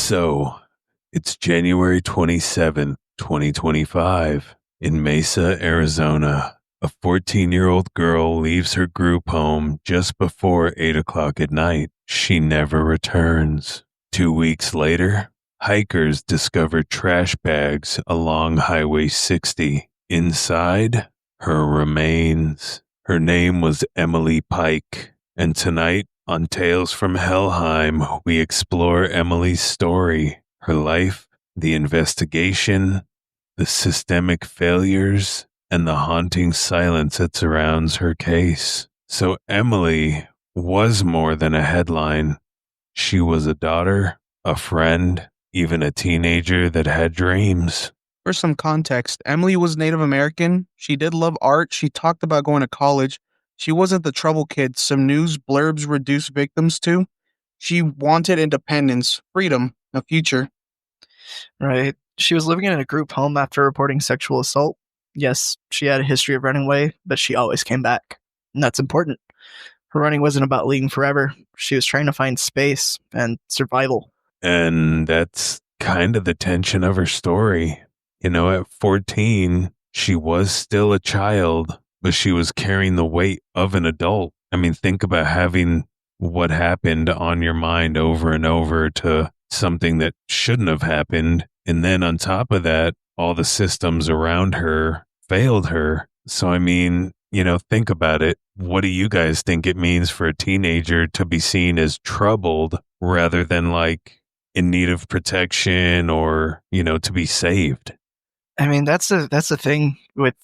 So, it's January 27th, 2025, in Mesa, Arizona. A 14-year-old girl leaves her group home just before 8 o'clock at night. She never returns. 2 weeks later, hikers discover trash bags along Highway 60. Inside, her remains. Her name was Emily Pike, and tonight on Tales from Helheim, we explore Emily's story, her life, the investigation, the systemic failures, and the haunting silence that surrounds her case. So Emily was more than a headline. She was a daughter, a friend, even a teenager that had dreams. For some context, Emily was Native American. She did love art. She talked about going to college. She wasn't the trouble kid some news blurbs reduced victims to. She wanted independence, freedom, a future. Right. She was living in a group home after reporting sexual assault. Yes, she had a history of running away, but she always came back. And that's important. Her running wasn't about leaving forever. She was trying to find space and survival. And that's kind of the tension of her story. You know, at 14, she was still a child, but she was carrying the weight of an adult. I mean, think about having what happened on your mind over and over to something that shouldn't have happened. And then on top of that, all the systems around her failed her. So, I mean, you know, think about it. What do you guys think it means for a teenager to be seen as troubled rather than like in need of protection or, you know, to be saved? I mean, that's the thing with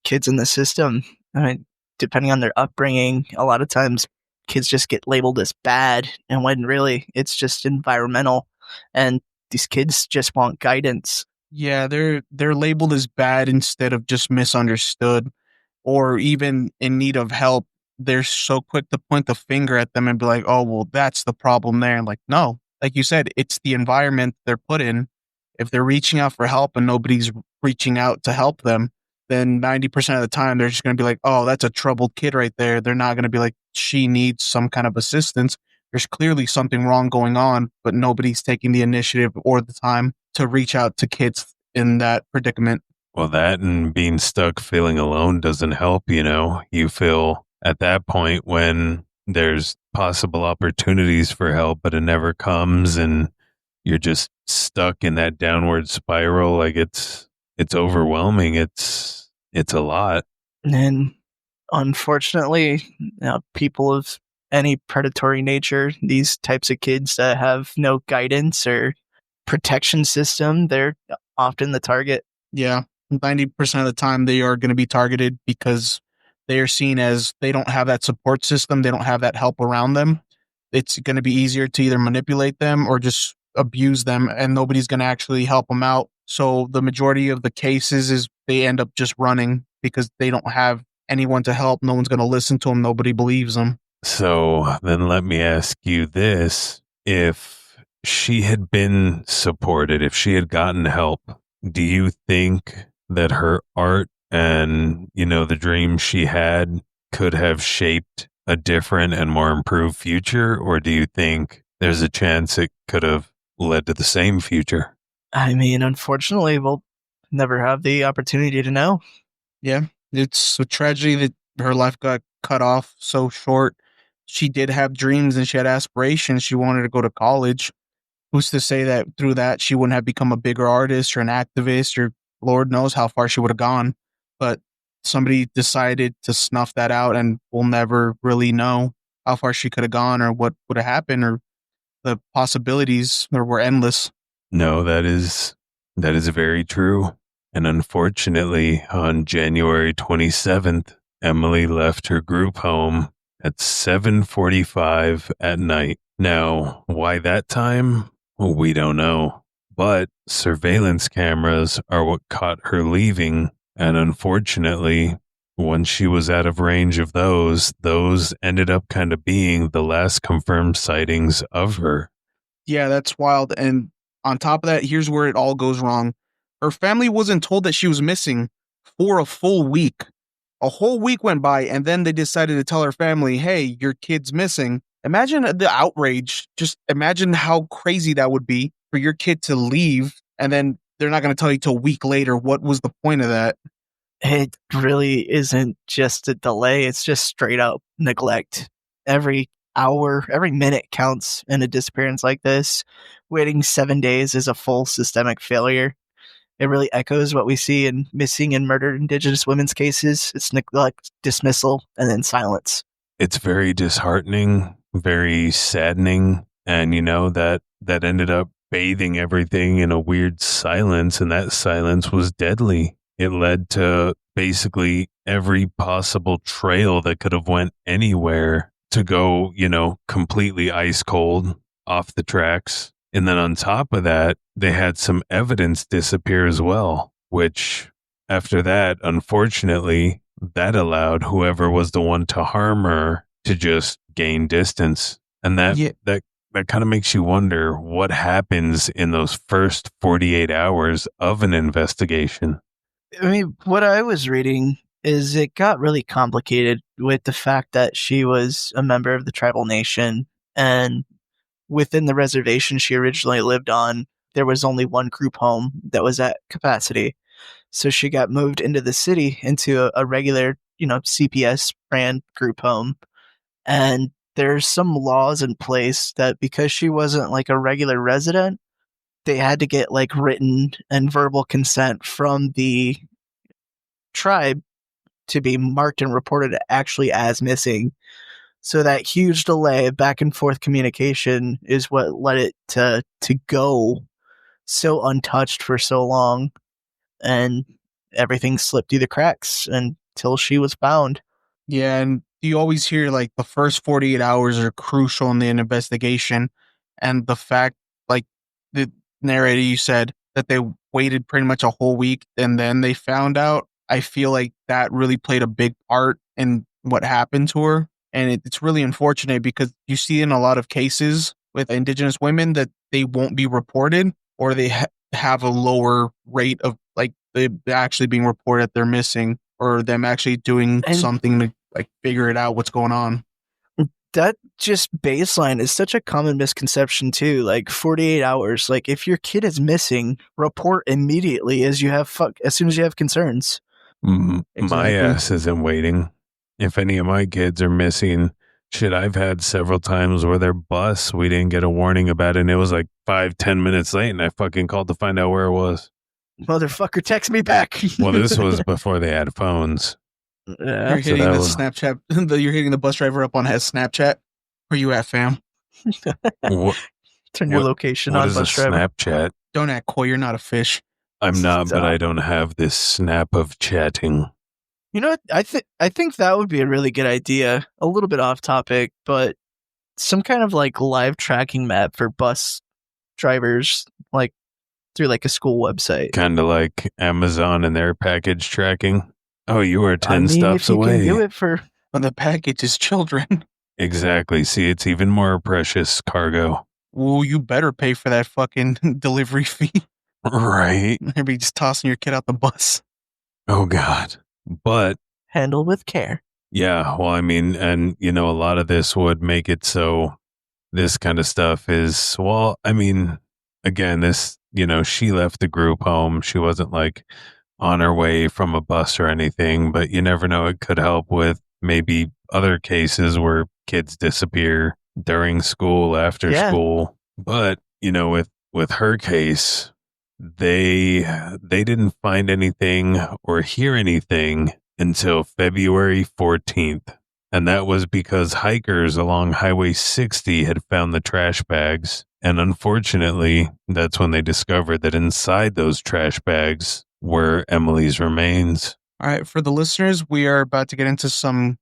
kids in the system. I mean, depending on their upbringing, a lot of times kids just get labeled as bad, and when really it's just environmental, and these kids just want guidance. Yeah, they're labeled as bad instead of just misunderstood or even in need of help. They're so quick to point the finger at them and be like, "Oh, well, that's the problem there." And like, no, like you said, it's the environment they're put in. If they're reaching out for help and nobody's reaching out to help them, then 90% of the time they're just going to be like, "Oh, that's a troubled kid right there." They're not going to be like, "She needs some kind of assistance." There's clearly something wrong going on, but nobody's taking the initiative or the time to reach out to kids in that predicament. Well, that and being stuck feeling alone doesn't help, you know. You feel at that point when there's possible opportunities for help, but it never comes and you're just stuck in that downward spiral. Like it's overwhelming. It's a lot. And unfortunately, people of any predatory nature, these types of kids that have no guidance or protection system, they're often the target. Yeah, 90% of the time they are going to be targeted because they are seen as they don't have that support system. They don't have that help around them. It's going to be easier to either manipulate them or just abuse them, and nobody's going to actually help them out. So the majority of the cases is they end up just running because they don't have anyone to help. No one's going to listen to them. Nobody believes them. So then let me ask you this. If she had been supported, if she had gotten help, do you think that her art and, you know, the dreams she had could have shaped a different and more improved future? Or do you think there's a chance it could have led to the same future? I mean, unfortunately, we'll never have the opportunity to know. Yeah, it's a tragedy that her life got cut off so short. She did have dreams and she had aspirations. She wanted to go to college. Who's to say that through that she wouldn't have become a bigger artist or an activist or Lord knows how far she would have gone. But somebody decided to snuff that out, and we'll never really know how far she could have gone or what would have happened, or the possibilities were endless. No, that is very true. And unfortunately, on January 27th, Emily left her group home at 7:45 at night. Now, why that time? Well, we don't know. But surveillance cameras are what caught her leaving. And unfortunately, once she was out of range of those ended up kind of being the last confirmed sightings of her. Yeah, that's wild. And on top of that, here's where it all goes wrong. Her family wasn't told that she was missing for a full week. A whole week went by, and then they decided to tell her family, "Hey, your kid's missing." Imagine the outrage. Just imagine how crazy that would be for your kid to leave and then they're not going to tell you till a week later. What was the point of that? It really isn't just a delay. It's just straight up neglect. Every hour, every minute counts in a disappearance like this. Waiting 7 days is a full systemic failure. It really echoes what we see in missing and murdered Indigenous women's cases. It's neglect, dismissal, and then silence. It's very disheartening, very saddening, and that ended up bathing everything in a weird silence, and that silence was deadly. It led to basically every possible trail that could have went anywhere to go, completely ice cold off the tracks. And then on top of that, they had some evidence disappear as well, which after that, unfortunately, that allowed whoever was the one to harm her to just gain distance. And that kind of makes you wonder what happens in those first 48 hours of an investigation. I mean, what I was reading is it got really complicated with the fact that she was a member of the tribal nation, and within the reservation she originally lived on, there was only one group home that was at capacity. So she got moved into the city into a regular, CPS brand group home. And there's some laws in place that because she wasn't like a regular resident, they had to get like written and verbal consent from the tribe to be marked and reported actually as missing. So that huge delay of back and forth communication is what led it to go so untouched for so long, and everything slipped through the cracks until she was found. Yeah, and you always hear like the first 48 hours are crucial in the investigation, and the fact, like the narrator, you said that they waited pretty much a whole week and then they found out. I feel like that really played a big part in what happened to her. And it's really unfortunate because you see in a lot of cases with Indigenous women that they won't be reported, or they have a lower rate of like they actually being reported they're missing, or them actually doing something to like figure it out what's going on. That just baseline is such a common misconception too. Like 48 hours. Like if your kid is missing, report immediately as soon as you have concerns. Exactly. My ass isn't waiting. If any of my kids are missing, shit, I've had several times where their bus, we didn't get a warning about it, and it was like 5-10 minutes late, and I fucking called to find out where it was. Motherfucker, text me back. Well, this was before they had phones. Yeah, you're hitting the Snapchat. You're hitting the bus driver up on his Snapchat. Where you at, fam? Turn your location on, bus driver. Snapchat? Don't act coy. You're not a fish. I'm not, but I don't have this snap of chatting. You know what? I think that would be a really good idea. A little bit off topic, but some kind of like live tracking map for bus drivers, like through like a school website. Kind of like Amazon and their package tracking. Oh, you are 10 stops away. Can do it for the package is children. Exactly. See, it's even more precious cargo. Well, you better pay for that fucking delivery fee. Right. Maybe just tossing your kid out the bus. Oh, God. But handle with care. Yeah. Well, I mean, and, a lot of this would make it so this kind of stuff is, well, I mean, again, this, she left the group home. She wasn't like on her way from a bus or anything, but you never know. It could help with maybe other cases where kids disappear during school, after school. But, with her case, they didn't find anything or hear anything until February 14th. And that was because hikers along Highway 60 had found the trash bags. And unfortunately, that's when they discovered that inside those trash bags were Emily's remains. All right, for the listeners, we are about to get into some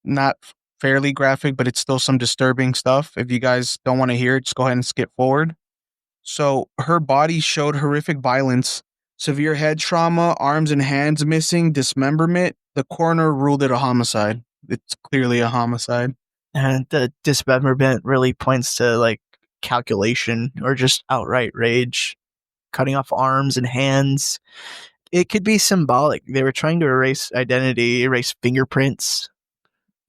not fairly graphic, but it's still some disturbing stuff. If you guys don't want to hear it, just go ahead and skip forward. So her body showed horrific violence, severe head trauma, arms and hands missing, dismemberment. The coroner ruled it a homicide. It's clearly a homicide. And the dismemberment really points to like calculation or just outright rage. Cutting off arms and hands. It could be symbolic. They were trying to erase identity, erase fingerprints.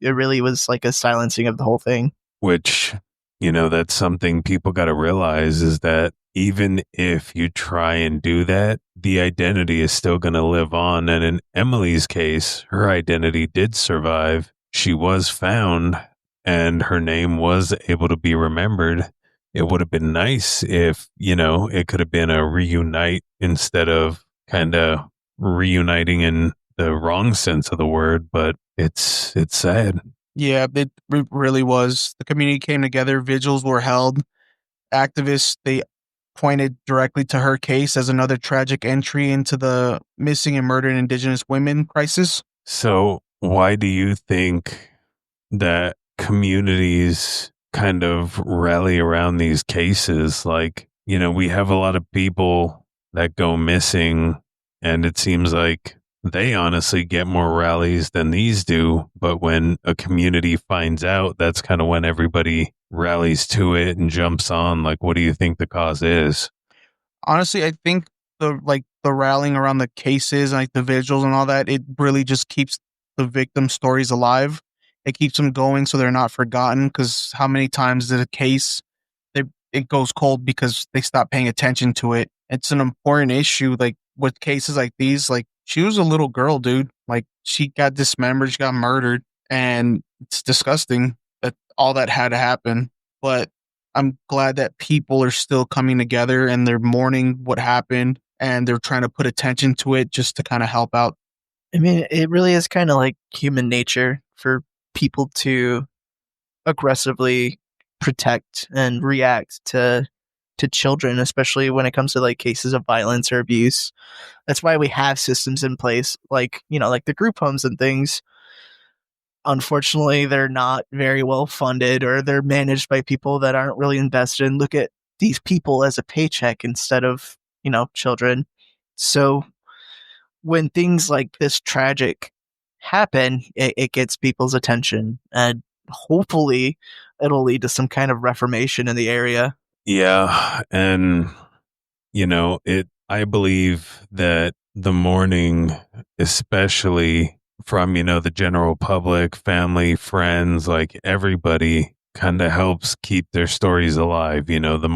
It really was like a silencing of the whole thing. Which, that's something people got to realize is that even if you try and do that, the identity is still going to live on. And in Emily's case, her identity did survive. She was found and her name was able to be remembered. It would have been nice if, it could have been a reunite instead of kind of reuniting in the wrong sense of the word, but it's sad. Yeah, it really was. The community came together, vigils were held, activists, they pointed directly to her case as another tragic entry into the missing and murdered Indigenous women crisis. So, why do you think that communities kind of rally around these cases? Like, we have a lot of people that go missing, and it seems like they honestly get more rallies than these do. But when a community finds out, that's kind of when everybody rallies to it and jumps on. Like, what do you think the cause is? Honestly, I think the rallying around the cases, like the vigils and all that, it really just keeps the victim stories alive. It keeps them going so they're not forgotten. Because how many times did a case it goes cold because they stop paying attention to it? It's an important issue. Like with cases like these, like she was a little girl, dude. Like she got dismembered, she got murdered, and it's disgusting that all that had to happen. But I'm glad that people are still coming together and they're mourning what happened and they're trying to put attention to it just to kind of help out. I mean, it really is kind of like human nature for people to aggressively protect and react to children, especially when it comes to like cases of violence or abuse. That's why we have systems in place, like like the group homes and things. Unfortunately, they're not very well funded, or they're managed by people that aren't really invested and look at these people as a paycheck instead of children. So when things like this tragic happen, it gets people's attention, and hopefully it'll lead to some kind of reformation in the area. Yeah. And, I believe that the mourning, especially from, the general public, family, friends, like everybody kind of helps keep their stories alive. The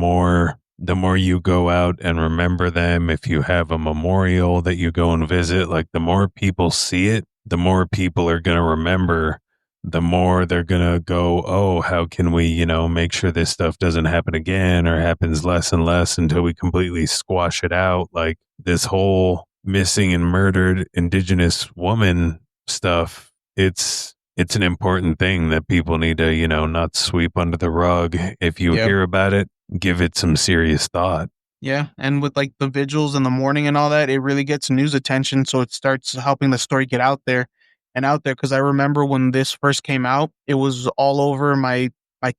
more you go out and remember them, if you have a memorial that you go and visit, like the more people see it, the more people are going to remember, the more they're going to go, oh, how can we, make sure this stuff doesn't happen again or happens less and less until we completely squash it out. Like this whole missing and murdered Indigenous woman stuff, it's an important thing that people need to, not sweep under the rug. If you Yep. hear about it, give it some serious thought. Yeah, and with like the vigils in the morning and all that, it really gets news attention, so it starts helping the story get out there and out there. Because I remember when this first came out, it was all over my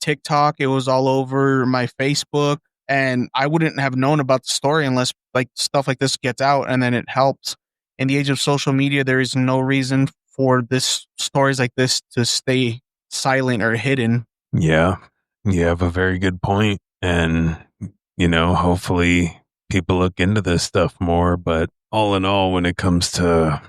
TikTok, it was all over my Facebook, and I wouldn't have known about the story unless like stuff like this gets out, and then it helps. In the age of social media, there is no reason for this stories like this to stay silent or hidden. Yeah, you have a very good point. And, hopefully people look into this stuff more. But all in all, when it comes to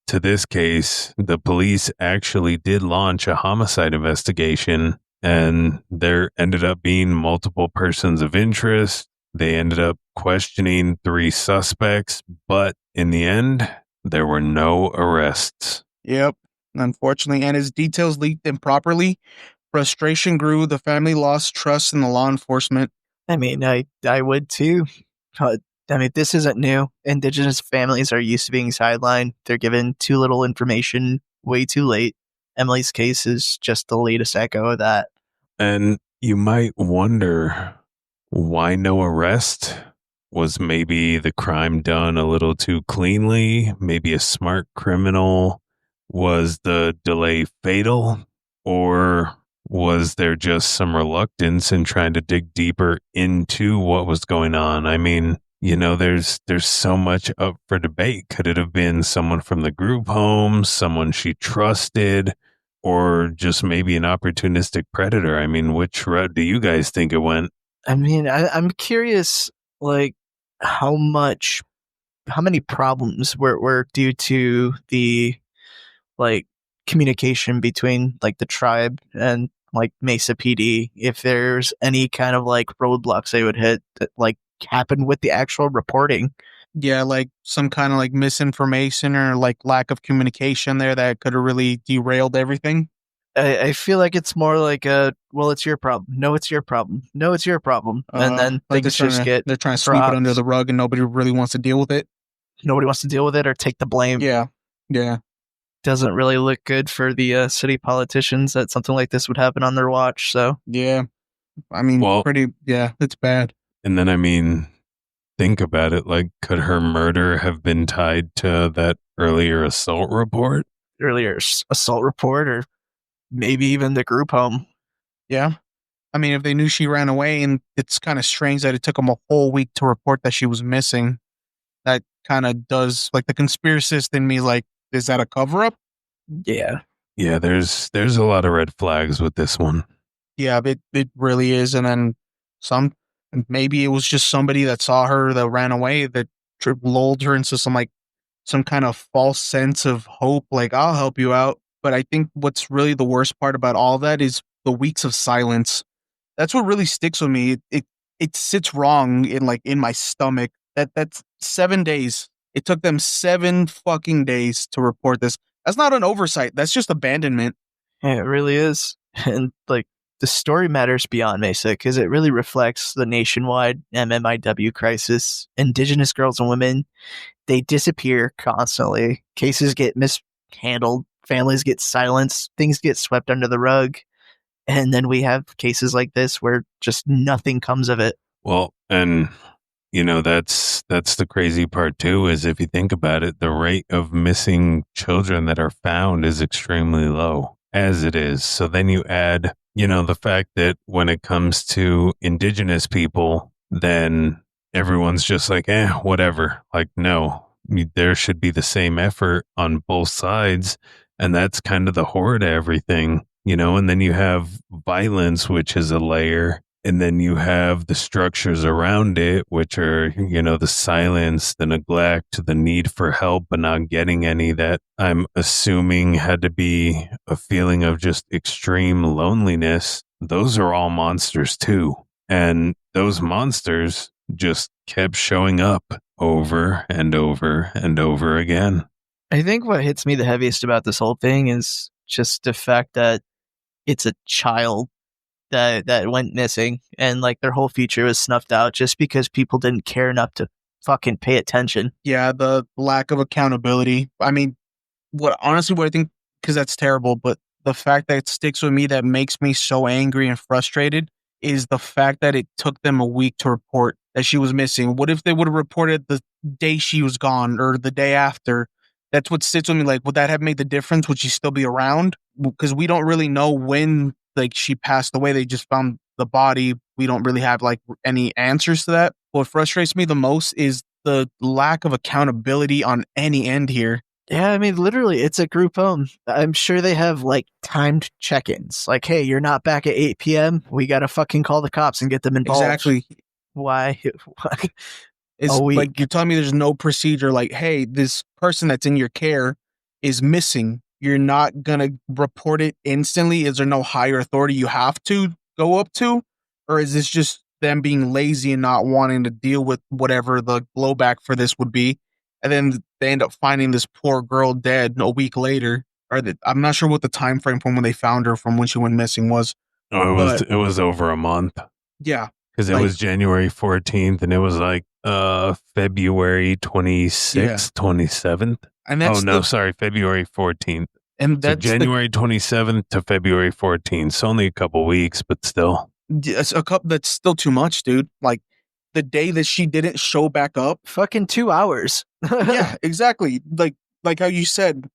this case, the police actually did launch a homicide investigation, and there ended up being multiple persons of interest. They ended up questioning 3 suspects, but in the end, there were no arrests. Yep, unfortunately, and as details leaked improperly, frustration grew, the family lost trust in the law enforcement. I mean, I would too. Uh, I mean, this isn't new. Indigenous families are used to being sidelined. They're given too little information way too late. Emily's case is just the latest echo of that. And you might wonder why no arrest? Was maybe the crime done a little too cleanly? Maybe a smart criminal? Was the delay fatal? Or was there just some reluctance in trying to dig deeper into what was going on? I mean, there's so much up for debate. Could it have been someone from the group home, someone she trusted, or just maybe an opportunistic predator? I mean, which route do you guys think it went? I mean, I'm curious, like, how many problems were due to the like communication between like the tribe and like Mesa PD. If there's any kind of like roadblocks they would hit, that, like happened with the actual reporting. Yeah, like some kind of like misinformation or like lack of communication there that could have really derailed everything. I feel like it's more like well, it's your problem. No, it's your problem. No, it's your problem. And then Like things just get they're trying to sweep it dropped. under the rug and nobody really wants to deal with it. Nobody wants to deal with it or take the blame. Yeah. Doesn't really look good for the city politicians that something like this would happen on their watch. So Yeah. I mean, Well- it's bad. And then, I mean, think about it. Like, could her murder have been tied to that earlier assault report? earlier assault report or maybe even the group home. Yeah. I mean, if they knew she ran away, and it's kind of strange that it took them a whole week to report that she was missing. That kind of does, like, the conspiracist in me, like, is that a cover up? Yeah. Yeah, there's a lot of red flags with this one. Yeah, it really is. And then maybe it was just somebody that saw her that ran away that lulled her into some kind of false sense of hope, like, I'll help you out. But I think what's really the worst part about all that is the weeks of silence. That's what really sticks with me. It sits wrong in my stomach. That's 7 days. It took them 7 fucking days to report this. That's not an oversight. That's just abandonment. Yeah, it really is. And like the story matters beyond Mesa because it really reflects the nationwide MMIW crisis. Indigenous girls and women, they disappear constantly. Cases get mishandled. Families get silenced. Things get swept under the rug. And then we have cases like this where just nothing comes of it. Well, and that's the crazy part too, is if you think about it, the rate of missing children that are found is extremely low as it is. So then you add, the fact that when it comes to Indigenous people, then everyone's just like, whatever. Like, no, there should be the same effort on both sides. And that's kind of the horror to everything, and then you have violence, which is a layer. And then you have the structures around it, which are, the silence, the neglect, the need for help, but not getting any, that I'm assuming had to be a feeling of just extreme loneliness. Those are all monsters too. And those monsters just kept showing up over and over and over again. I think what hits me the heaviest about this whole thing is just the fact that it's a child that went missing and like their whole future was snuffed out just because people didn't care enough to fucking pay attention. Yeah, the lack of accountability. I mean, what I think, because that's terrible, but the fact that it sticks with me that makes me so angry and frustrated is the fact that it took them a week to report that she was missing. What if they would have reported the day she was gone or the day after? That's what sits with me. Like, would that have made the difference? Would she still be around? Because we don't really know when, like, she passed away. They just found the body. We don't really have like any answers to that. What frustrates me the most is the lack of accountability on any end here. Yeah, I mean, literally, it's a group home. I'm sure they have like timed check-ins. Like, hey, you're not back at 8 p.m. We gotta fucking call the cops and get them involved. Exactly. Why? It's like you're telling me there's no procedure. Like, hey, this person that's in your care is missing. You're not gonna report it instantly. Is there no higher authority you have to go up to, or is this just them being lazy and not wanting to deal with whatever the blowback for this would be? And then they end up finding this poor girl dead a week later. I'm not sure what the time frame from when they found her from when she went missing was. Oh, it was over a month. Yeah, because it was January 14th, and it was like February 26th, 27th. And that's sorry, February 14th. And that's so January 27th to February 14th. So only a couple weeks, but still. It's a couple. That's still too much, dude. Like the day that she didn't show back up, fucking 2 hours. Yeah, exactly. Like how you said,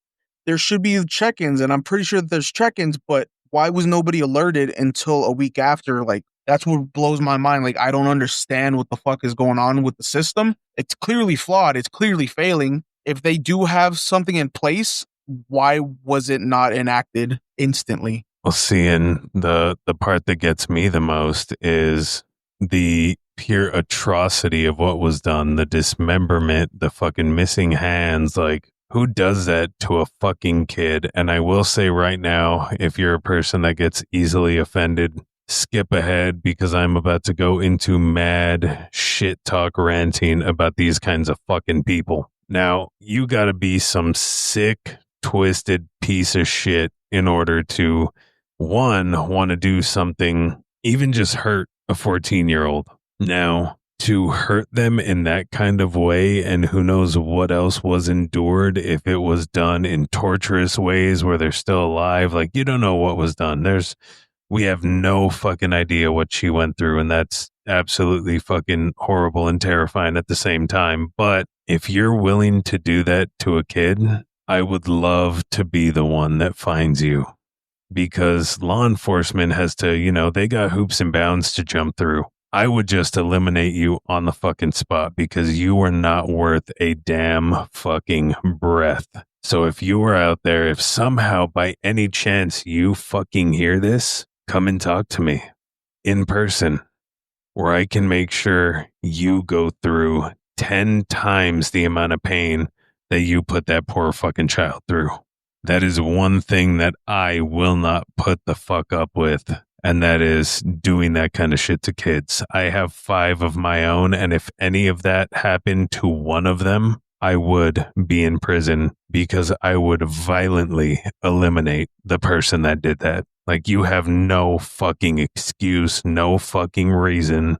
there should be check-ins, and I'm pretty sure that there's check-ins, but why was nobody alerted until a week after? Like, that's what blows my mind. Like, I don't understand what the fuck is going on with the system. It's clearly flawed. It's clearly failing. If they do have something in place, why was it not enacted instantly? Well, see, and the part that gets me the most is the pure atrocity of what was done, the dismemberment, the fucking missing hands. Like, who does that to a fucking kid? And I will say right now, if you're a person that gets easily offended, skip ahead because I'm about to go into mad shit talk ranting about these kinds of fucking people. Now, you gotta be some sick, twisted piece of shit in order to, one, want to do something, even just hurt a 14-year-old. Now, to hurt them in that kind of way, and who knows what else was endured if it was done in torturous ways where they're still alive. Like, you don't know what was done. We have no fucking idea what she went through, and that's absolutely fucking horrible and terrifying at the same time. But if you're willing to do that to a kid, I would love to be the one that finds you, because law enforcement has to, they got hoops and bounds to jump through. I would just eliminate you on the fucking spot because you are not worth a damn fucking breath. So if you are out there, if somehow by any chance you fucking hear this, come and talk to me in person, where I can make sure you go through 10 times the amount of pain that you put that poor fucking child through. That is one thing that I will not put the fuck up with, and that is doing that kind of shit to kids. I have 5 of my own, and if any of that happened to one of them, I would be in prison because I would violently eliminate the person that did that. Like, you have no fucking excuse, no fucking reason,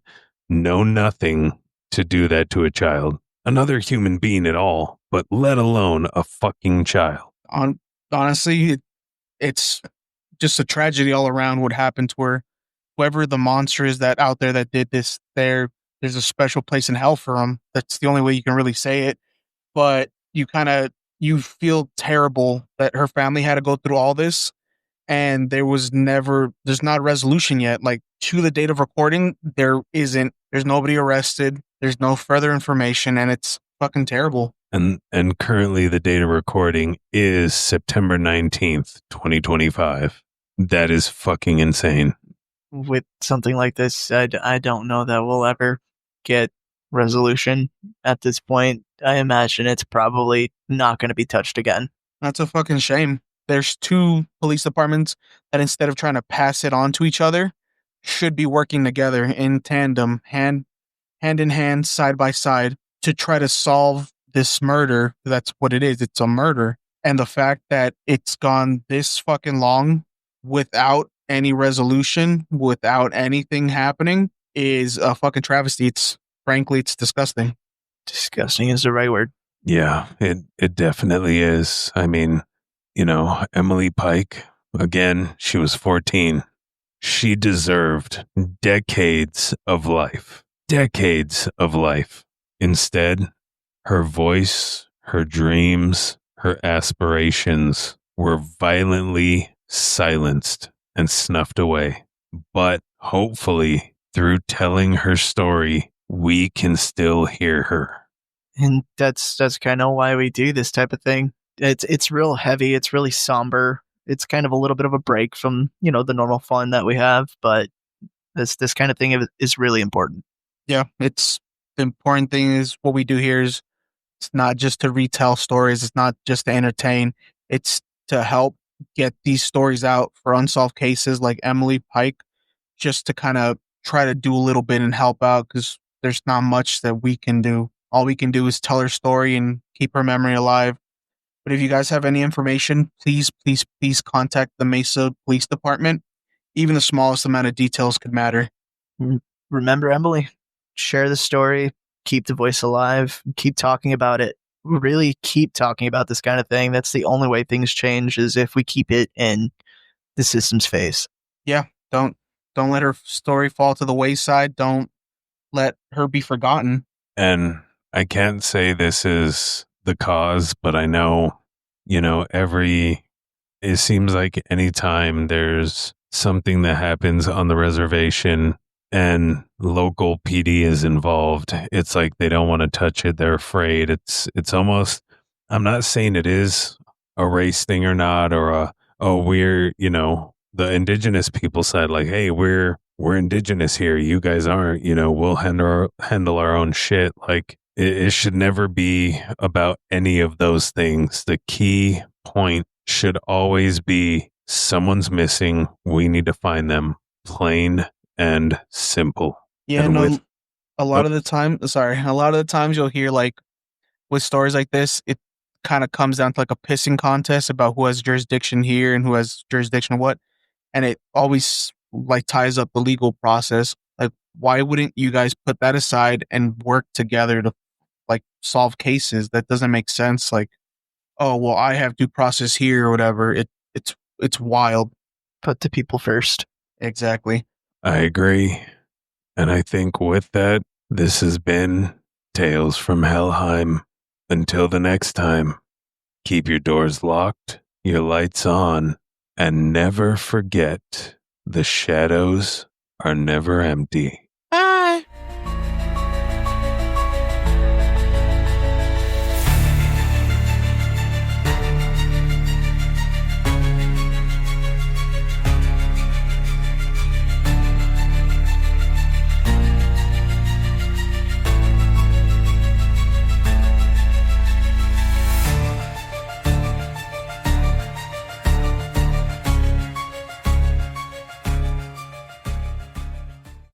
no nothing to do that to a child. Another human being at all, but let alone a fucking child. Honestly, it's just a tragedy all around what happened to her. Whoever the monster is that out there that did this, there's a special place in hell for them. That's the only way you can really say it. But you feel terrible that her family had to go through all this, and there's not a resolution yet. Like, to the date of recording, there's nobody arrested. There's no further information, and it's fucking terrible. And currently the date of recording is September 19th, 2025. That is fucking insane. With something like this, I don't know that we'll ever get resolution at this point. I imagine it's probably not going to be touched again. That's a fucking shame. There's 2 police departments that, instead of trying to pass it on to each other, should be working together in tandem, hand in hand, side by side, to try to solve this murder. That's what it is. It's a murder. And the fact that it's gone this fucking long without any resolution, without anything happening, is a fucking travesty. Frankly, it's disgusting. Disgusting is the right word. Yeah, it definitely is. I mean, Emily Pike, again, she was 14. She deserved decades of life. Decades of life. Instead, her voice, her dreams, her aspirations were violently silenced and snuffed away. But hopefully, through telling her story, we can still hear her. And that's kind of why we do this type of thing. It's real heavy. It's really somber. It's kind of a little bit of a break from, the normal fun that we have. But this kind of thing is really important. Yeah, it's the important thing is what we do here is it's not just to retell stories. It's not just to entertain. It's to help get these stories out for unsolved cases like Emily Pike, just to kind of try to do a little bit and help out, because there's not much that we can do. All we can do is tell her story and keep her memory alive. But if you guys have any information, please contact the Mesa Police Department. Even the smallest amount of details could matter. Remember, Emily, share the story, keep the voice alive, keep talking about it. Really keep talking about this kind of thing. That's the only way things change, is if we keep it in the system's face. Yeah, don't let her story fall to the wayside. Don't let her be forgotten. And I can't say this is the cause, but I know, it seems like anytime there's something that happens on the reservation and local PD is involved, it's like they don't want to touch it. They're afraid. It's almost, I'm not saying it is a race thing or not, or we're, the indigenous people said, like, hey, we're indigenous here. You guys aren't, we'll handle our own shit. Like, it should never be about any of those things. The key point should always be someone's missing. We need to find them. plain and simple. Yeah, And no, with a lot of the time, sorry, a lot of the times you'll hear like with stories like this, it kind of comes down to like a pissing contest about who has jurisdiction here and who has jurisdiction what, and it always like ties up the legal process. Like, why wouldn't you guys put that aside and work together to like solve cases? That doesn't make sense. Like, oh well, I have due process here or whatever. It's wild. Put the people first. Exactly. I agree. And I think with that, this has been Tales from Helheim. Until the next time, keep your doors locked, your lights on, and never forget the shadows are never empty.